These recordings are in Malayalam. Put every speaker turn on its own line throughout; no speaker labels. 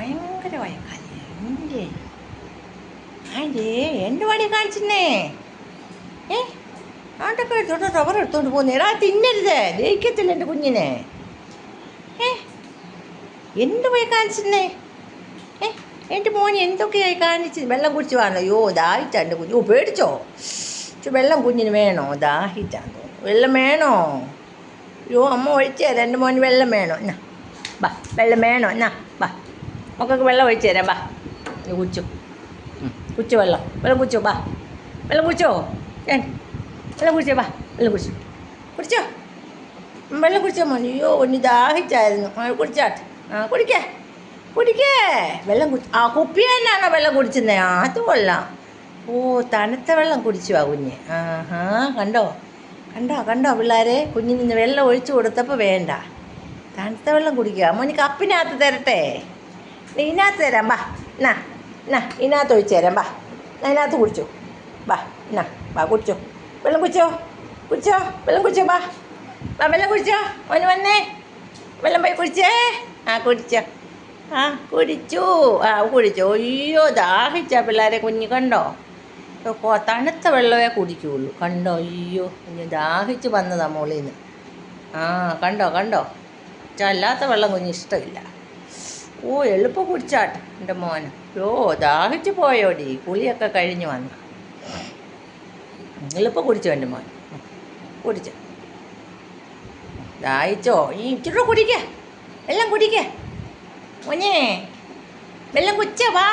ഭയങ്കര വയക്കാലി എൻ്റെ ആൻ്റെ എൻ്റെ വടി കാണിച്ചിരുന്നേ ആണ്ടൊക്കെ എടുത്തോട്ട് റബ്ബർ എടുത്തോണ്ട് പോകുന്നേ എടാ തിന്നരുത് ദഹിക്കത്തില്ല എൻ്റെ കുഞ്ഞിനെ എന്ത് പോയി കാണിച്ചിരുന്നേ എൻ്റെ മോന് എന്തൊക്കെയായി കാണിച്ച് വെള്ളം കുടിച്ച് വേണോ അയ്യോ ദാഹിച്ചാ എൻ്റെ കുഞ്ഞ് ഓ പേടിച്ചോ വെള്ളം കുഞ്ഞിന് വേണോ ദാഹിച്ചാന്ന് തോന്നുന്നു വെള്ളം വേണോ അയ്യോ അമ്മ ഒഴിച്ചു തരാം എൻ്റെ മോന് വെള്ളം വേണോ എന്നാ ബാ വെള്ളം വേണോ എന്നാ ബാ മക്കൾക്ക് വെള്ളം ഒഴിച്ചു തരാം ബാ നീ കുടിച്ചോ കുടിച്ചോ വെള്ളം കുടിച്ചോ ബാ വെള്ളം കുടിച്ചോ വെള്ളം കുടിച്ചോ ബാ വെള്ളം കുടിച്ചോ കുടിച്ചോ വെള്ളം കുടിച്ചോ മോൻ അയ്യോ ഒന്ന് ദാഹിച്ചായിരുന്നു കുടിച്ചാട്ടെ കുടിക്കേ വെള്ളം കുപ്പി തന്നെയാണോ വെള്ളം കുടിച്ചത് അത് കൊള്ളാം ഓ തണുത്ത വെള്ളം കുടിച്ചു കുഞ്ഞ് കണ്ടോ പിള്ളേരെ കുഞ്ഞിന് നിന്ന് വെള്ളം ഒഴിച്ചു കൊടുത്തപ്പോൾ വേണ്ട തണുത്ത വെള്ളം കുടിക്കുക മോന് കപ്പിനകത്ത് തരട്ടെ ഇതിനകത്ത് തരാം ബാ എന്നാ ഇതിനകത്ത് ഒഴിച്ചു തരാം ബാ അതിനകത്ത് കുടിച്ചോ ബാ കുടിച്ചോ വെള്ളം കുടിച്ചോ വെള്ളം കുടിച്ചോ ബാ വെള്ളം കുടിച്ചോ മോന് വന്നേ വെള്ളം പോയി കുടിച്ചേ കുടിച്ചു അയ്യോ ദാഹിച്ച പിള്ളേരെ കുഞ്ഞ് കണ്ടോ തണുത്ത വെള്ളമേ കുടിക്കുകയുള്ളൂ കണ്ടോ അയ്യോ കുഞ്ഞ് ദാഹിച്ച് വന്നതാ മോളിൽ നിന്ന് കണ്ടോ അല്ലാത്ത വെള്ളം കുഞ്ഞ് ഇഷ്ടമില്ല ഓ എളുപ്പം കുടിച്ചാട്ടെ എൻ്റെ മോന് അയ്യോ ദാഹിച്ച് പോയോടി കുളിയൊക്കെ കഴിഞ്ഞ് വന്നു എളുപ്പം കുടിച്ചോ എൻ്റെ മോൻ കുടിച്ചോ ദാഹിച്ചോ ഇച്ചിരി കുടിക്കേ വെള്ളം കുടിക്കേ മോനെ വെള്ളം കുച്ചോ വാ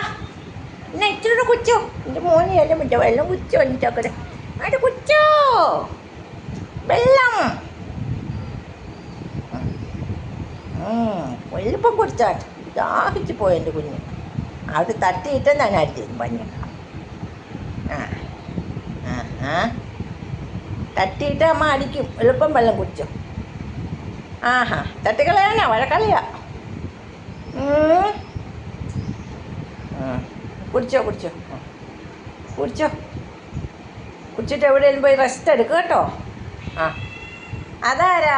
എന്നാ ഇച്ചിരി കുച്ചോ എൻ്റെ മോനെ എല്ലാം വിട്ടോ വെള്ളം കുച്ചോ എന്നിട്ടൊക്കെ അത് കുച്ചോ വെള്ളം എളുപ്പം കുടിച്ചാട്ടെ ദാഹിച്ച് പോയി എൻ്റെ കുഞ്ഞ് അവിടെ തട്ടിയിട്ടെന്നാണ് അടിച്ചത് പഞ്ഞ തട്ടിയിട്ട് അമ്മ അടിക്കും എളുപ്പം വെള്ളം കുടിച്ചോ തട്ടിക്കളയാനാ വഴക്കളിയാ കുടിച്ചോ കുടിച്ചിട്ട് എവിടെയെങ്കിലും പോയി റെസ്റ്റ് എടുക്കുക കേട്ടോ അതാരാ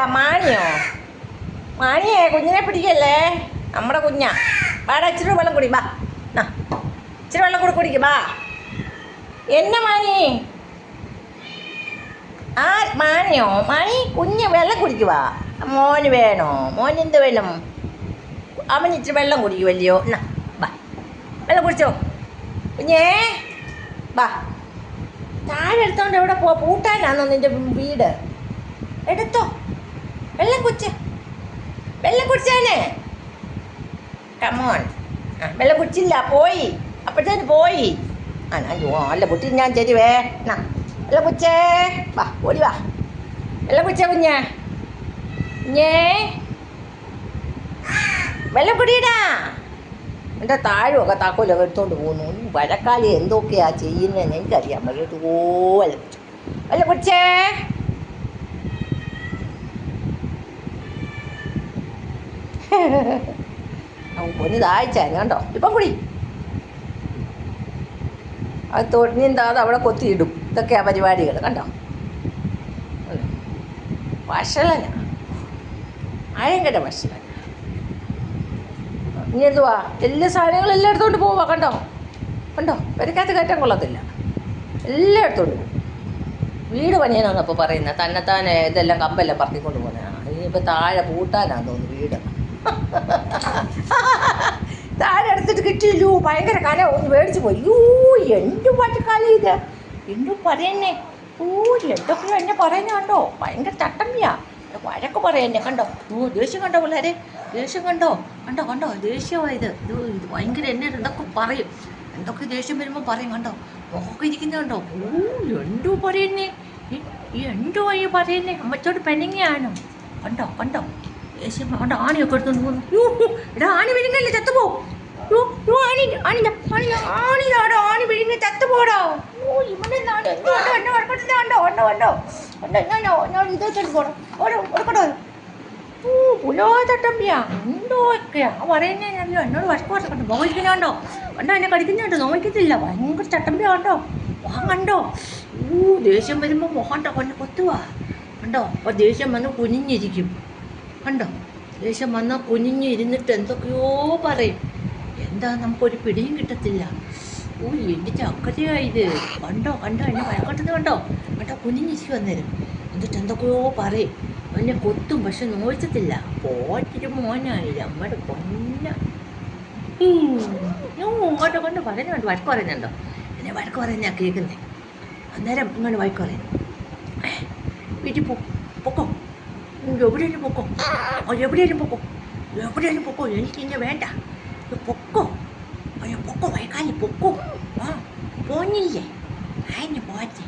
മാണിയേ കുഞ്ഞിനെ പിടിക്കല്ലേ നമ്മുടെ കുഞ്ഞാ വാടാ ഇച്ചിരി വെള്ളം കുടി ബാ ഇച്ചിരി വെള്ളം കൂടി കുടിക്കും ബാ എന്നെ മാണി കുഞ്ഞ് വെള്ളം കുടിക്കുവാ മോന് വേണോ മോനെന്ത് വേണം അവൻ ഇച്ചിരി വെള്ളം കുടിക്കുമല്ലയോ എന്നാ ബാ വെള്ളം കുടിച്ചോ കുഞ്ഞേ ബാ താഴെ എടുത്തോണ്ട് എവിടെ പൂട്ടാനാണോ നിൻ്റെ വീട് എടുത്തോ വെള്ളം കുടിച്ചേനെ കമോൺ വെള്ളം കുടിച്ചില്ല പോയി അപ്പോഴത്തേന് പോയി അല്ല കുട്ടി ഞാൻ തരുവേ എന്നാ വെള്ളം കുടിച്ചേ വാ ഓടി വാ വെള്ളം കുടിച്ചേ കുഞ്ഞേ വെള്ളം കുടിയിടാ എൻ്റെ താഴെയൊക്കെ താക്കോലൊക്കെ എടുത്തോണ്ട് പോകുന്നു വഴക്കാലി എന്തൊക്കെയാ ചെയ്യുന്നതെന്ന് എനിക്കറിയാൻ വയ്യ പോലെ വെള്ളം കുടിച്ചേ പൊന്ന് ദാഹിച്ചായിരുന്നു കണ്ടോ ഇപ്പം കുടി അത് തൊഴിഞ്ഞെന്താതെ അവിടെ കൊത്തിയിടും ഇതൊക്കെയാ പരിപാടികൾ കണ്ടോ വഷളനാ ഭയങ്കര വഷളൻ ഇനി എന്തുവാ എല്ലാ സാധനങ്ങളും എല്ലാം എടുത്തോണ്ട് പോവാ കണ്ടോ പെരക്കകത്ത് കയറ്റാൻ കൊള്ളത്തില്ല എല്ലാം എടുത്തോണ്ട് പോകും വീട് പണിയാനാണ് ഇപ്പോൾ പറയുന്നത് തന്നെത്താനെ ഇതെല്ലാം കമ്പെല്ലാം പറത്തിക്കൊണ്ട് പോകുന്നതാണ് ഇനിയിപ്പോൾ താഴെ പൂട്ടാനാന്ന് തോന്നുന്നു വീട് താഴെ എടുത്തിട്ട് കിട്ടിയില്ലൂ ഭയങ്കര കല ഒന്ന് മേടിച്ചു പോയി എൻ്റെ പറ്റക്കാലം ഇത് എന്നും പറയുന്നേ എന്തൊക്കെയോ എന്നെ പറയുന്നത് കണ്ടോ ഭയങ്കര ചട്ടമ്പിയാ വഴക്ക് പറയുന്നേ കണ്ടോ ദേഷ്യം കണ്ടോ പിള്ളേരെ ദേഷ്യം കണ്ടോ ദേഷ്യമായത് ഇത് ഭയങ്കര എന്നെ എന്തൊക്കെ പറയും എന്തൊക്കെ ദേഷ്യം വരുമ്പോൾ പറയും കണ്ടോ ഒക്കെ ഇരിക്കുന്നത് കണ്ടോ എന്തോ പറയുന്നേ എന്തോ ഈ പറയുന്നേ അമ്മച്ചോട് പെണ്ണുങ്ങിയാണോ കണ്ടോ ദേഷ്യം കണ്ടോ ആണിയൊക്കെ എടുത്തോണ്ട് പോകുന്നു എടാ ആണി വിഴുങ്ങല്ലേ ചത്തുപോകും ആണി വിഴുങ്ങി ചത്തുപോടോ ഇവനെന്താണ് എന്നെ വഴക്കണ്ടോ ഇതേച്ചോണ്ട് പോടോ ഓടക്കടോ പുലോത്തട്ടമ്പിയാ എന്തോക്കെയാ പറയുന്നതിനല്ലോ എന്നോട് വഴക്കോട്ടക്കണ്ടോ നോക്കിക്കുന്നുണ്ടോ എന്നെ കടിക്കുന്നുണ്ടോ നോക്കത്തില്ല ഭയങ്കര ചട്ടമ്പിയാ കണ്ടോ ദേഷ്യം വരുമ്പോൾ മോഹണ്ടോ കൊത്തുവാ കണ്ടോ അപ്പോൾ ദേഷ്യം വന്ന് കുനിഞ്ഞിരിക്കും കണ്ടോ ദേഷ്യം വന്നാൽ കുനിഞ്ഞിരുന്നിട്ട് എന്തൊക്കെയോ പറയും എന്താ നമുക്കൊരു പിടിയും കിട്ടത്തില്ല. ഓ എൻ്റെ ചക്കരയാ ഇത്. കണ്ടോ കണ്ടോ എന്നെ വഴക്കട്ടത് കണ്ടോ കേട്ടോ, കുനിഞ്ഞിരിക്കും അന്നേരം. എന്നിട്ട് എന്തൊക്കെയോ പറയും, എന്നെ കൊത്തും, പക്ഷെ നോച്ചത്തില്ല. പോറ്റൊരു മോനായി നമ്മുടെ കൊന്ന. ഇങ്ങോട്ട് കൊണ്ട് പറയുന്നുണ്ട്, വഴക്ക് പറയുന്നുണ്ടോ, എന്നെ വഴക്ക് പറയുന്ന കേൾക്കുന്നേ. അന്നേരം ഇങ്ങോട്ട് വഴക്ക് പറയുന്നു, വീട്ടിൽ പൊക്കോ, എവിടെയെങ്കിലും പൊക്കോ, എവിടെയെങ്കിലും പൊക്കോ, എവിടെയെങ്കിലും പൊക്കോ, എനിക്ക് ഇന്നെ വേണ്ട, പൊക്കോ, അയ്യോ പൊക്കോ, വയക്കാലി പൊക്കോ. ആ പോന്നില്ലേ, അതിന് പോറ്റെ.